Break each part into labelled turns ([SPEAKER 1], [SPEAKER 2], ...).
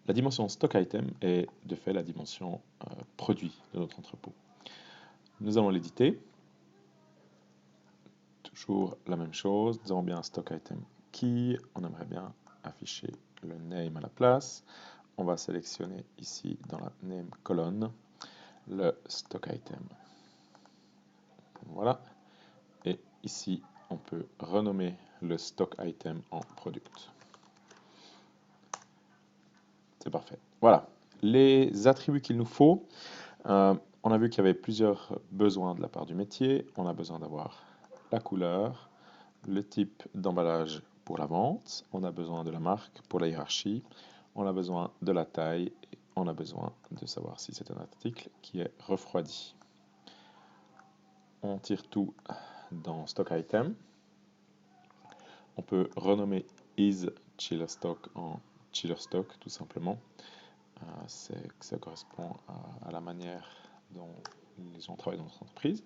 [SPEAKER 1] La dimension stock item est de fait la dimension produit de notre entrepôt. Nous allons l'éditer. Toujours la même chose, nous avons bien un stock item key, on aimerait bien afficher le name à la place. On va sélectionner ici dans la name colonne le stock item. Voilà. Et ici, on peut renommer le stock item en product. C'est parfait. Voilà. Les attributs qu'il nous faut, on a vu qu'il y avait plusieurs besoins de la part du métier. On a besoin d'avoir la couleur, le type d'emballage pour la vente, on a besoin de la marque pour la hiérarchie, on a besoin de la taille et on a besoin de savoir si c'est un article qui est refroidi. On tire tout dans Stock Item. On peut renommer is chiller stock en chiller stock tout simplement. Ça correspond à la manière dont les gens travaillent dans notre entreprise.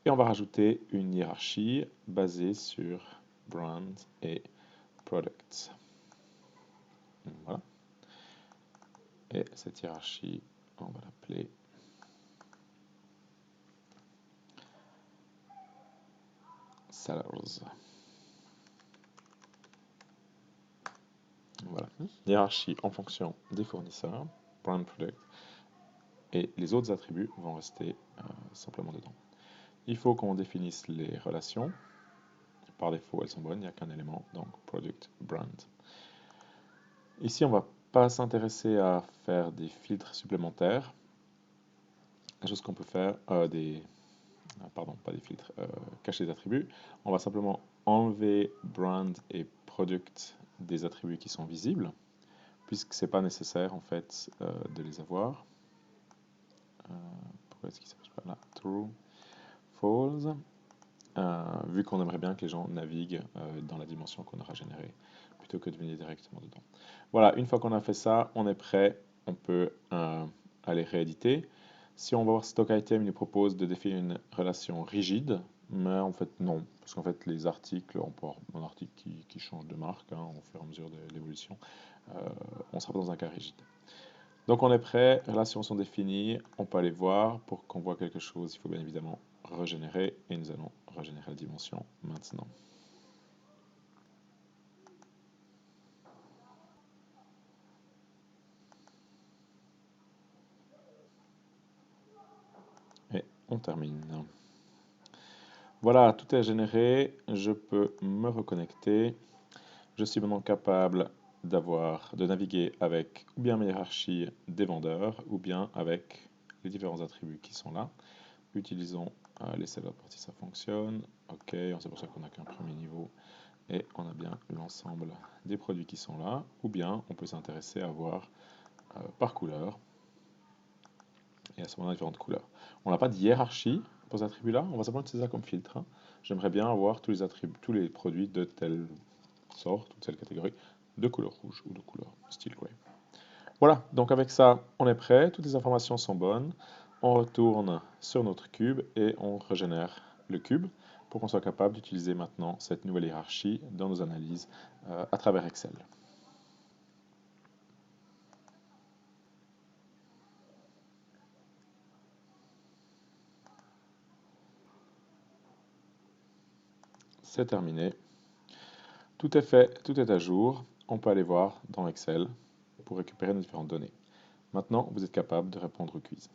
[SPEAKER 1] Et on va rajouter une hiérarchie basée sur brand et product. Voilà. Et cette hiérarchie, on va l'appeler sellers. Voilà. Hiérarchie en fonction des fournisseurs, brand product, et les autres attributs vont rester simplement dedans. Il faut qu'on définisse les relations. Par défaut, elles sont bonnes, il n'y a qu'un élément, donc product, brand. Ici, on ne va pas s'intéresser à faire des filtres supplémentaires. La chose qu'on peut faire, pas des filtres, cacher des attributs. On va simplement enlever brand et product des attributs qui sont visibles, puisque ce n'est pas nécessaire en fait de les avoir. Pourquoi est-ce qu'il s'affiche pas là? True, false. Vu qu'on aimerait bien que les gens naviguent dans la dimension qu'on aura générée, plutôt que de venir directement dedans. Voilà, une fois qu'on a fait ça, on est prêt, on peut aller rééditer. Si on va voir Stock Item, il nous propose de définir une relation rigide, mais en fait non, parce qu'en fait les articles, on peut avoir un article qui change de marque au fur et à mesure de l'évolution, on sera pas dans un cas rigide. Donc on est prêt, les relations sont définies, on peut aller voir, pour qu'on voit quelque chose, il faut bien évidemment régénérer, et nous allons régénérer la dimension maintenant. Et on termine. Voilà, tout est généré, je peux me reconnecter. Je suis maintenant capable de naviguer avec ou bien ma hiérarchie des vendeurs, ou bien avec les différents attributs qui sont là. Utilisons les sellers pour si ça fonctionne. Ok, c'est pour ça qu'on n'a qu'un premier niveau. Et on a bien l'ensemble des produits qui sont là. Ou bien on peut s'intéresser à voir par couleur. Et à ce moment-là, différentes couleurs. On n'a pas de hiérarchie pour ces attributs-là. On va simplement utiliser ça comme filtre. J'aimerais bien avoir tous les attributs, tous les produits de telle sorte, ou de telle catégorie, de couleur rouge ou de couleur style gray. Voilà, donc avec ça, on est prêt. Toutes les informations sont bonnes. On retourne sur notre cube et on régénère le cube pour qu'on soit capable d'utiliser maintenant cette nouvelle hiérarchie dans nos analyses à travers Excel. C'est terminé. Tout est fait, tout est à jour. On peut aller voir dans Excel pour récupérer nos différentes données. Maintenant, vous êtes capable de répondre au quiz.